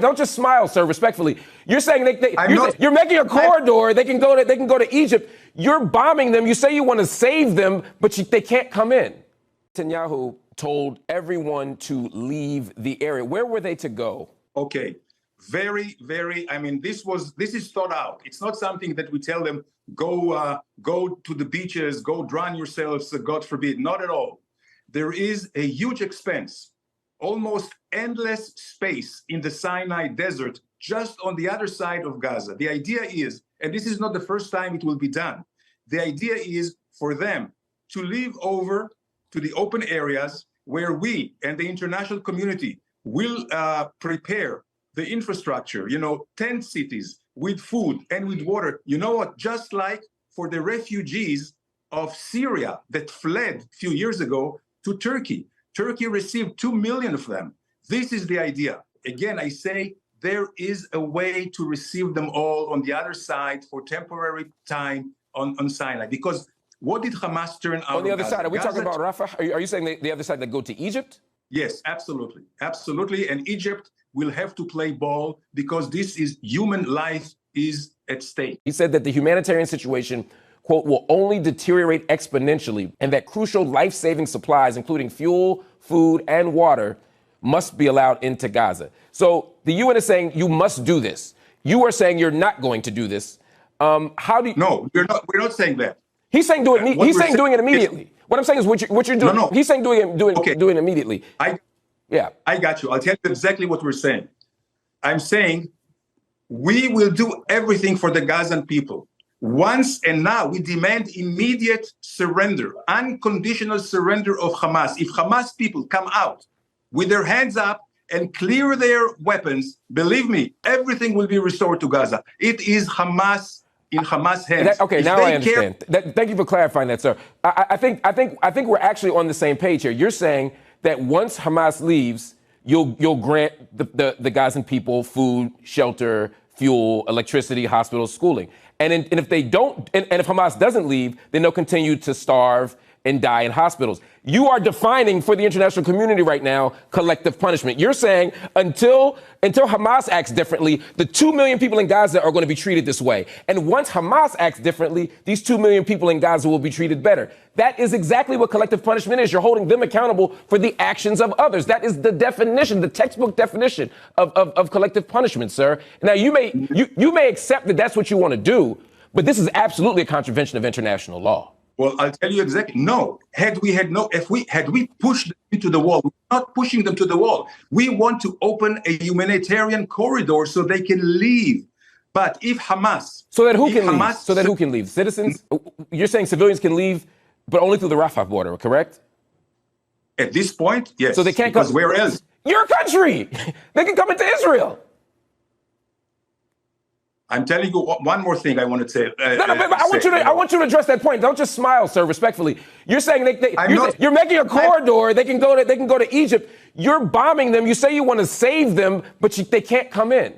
Don't just smile, sir, respectfully. You're saying you're making a corridor. They can go to Egypt. You're bombing them. You say you want to save them, but they can't come in. Netanyahu told everyone to leave the area. Where were they to go? Okay. Very, I mean, this is thought out. It's not something that we tell them, go to the beaches, go drown yourselves, God forbid. Not at all. There is a huge expense, almost endless space in the Sinai desert, just on the other side of Gaza. The idea is, and this is not the first time it will be done, the idea is for them to leave over to the open areas where we and the international community will prepare the infrastructure, tent cities with food and with water. You know what? Just like for the refugees of Syria that fled a few years ago to Turkey. Turkey received 2 million of them. This is the idea. Again, I say there is a way to receive them all on the other side for temporary time on Sinai. Because what did Hamas turn out on the other Gaza? side? Are we talking about Rafah? Are you saying the other side that go to Egypt? Yes, absolutely. Absolutely. And Egypt will have to play ball because this is human life is at stake. He said that the humanitarian situation, quote, will only deteriorate exponentially and that crucial life-saving supplies, including fuel, food, and water, must be allowed into Gaza. So the UN is saying you must do this. You are saying you're not going to do this. How do you... No, we're not saying that. He's saying doing it immediately. What I'm saying is what you're doing. No. He's saying doing it immediately. I got you. I'll tell you exactly what we're saying. I'm saying we will do everything for the Gazan people. Once and now we demand immediate surrender, unconditional surrender of Hamas. If Hamas people come out with their hands up and clear their weapons, believe me, everything will be restored to Gaza. It is Hamas in Hamas hands. Now I understand. Thank you for clarifying that, sir. I think we're actually on the same page here. You're saying that once Hamas leaves, you'll grant the Gazan people food, shelter, fuel, electricity, hospitals, schooling. And if they don't, and if Hamas doesn't leave, then they'll continue to starve and die in hospitals. You are defining for the international community right now collective punishment. You're saying until Hamas acts differently, the 2 million people in Gaza are going to be treated this way. And once Hamas acts differently, these 2 million people in Gaza will be treated better. That is exactly what collective punishment is. You're holding them accountable for the actions of others. That is the definition, the textbook definition of collective punishment, sir. Now, you may accept that that's what you want to do, but this is absolutely a contravention of international law. Well, I'll tell you exactly. No, had we pushed them into the wall, we're not pushing them to the wall. We want to open a humanitarian corridor so they can leave. But if Hamas, so that who can leave? Citizens? You're saying civilians can leave, but only through the Rafah border, correct? At this point, yes. So they can't come. Where else? Your country. They can come into Israel. I'm telling you one more thing I want to say. I want you to address that point. Don't just smile, sir, respectfully. You're saying you're making a corridor. They can go to Egypt. You're bombing them. You say you want to save them, but they can't come in.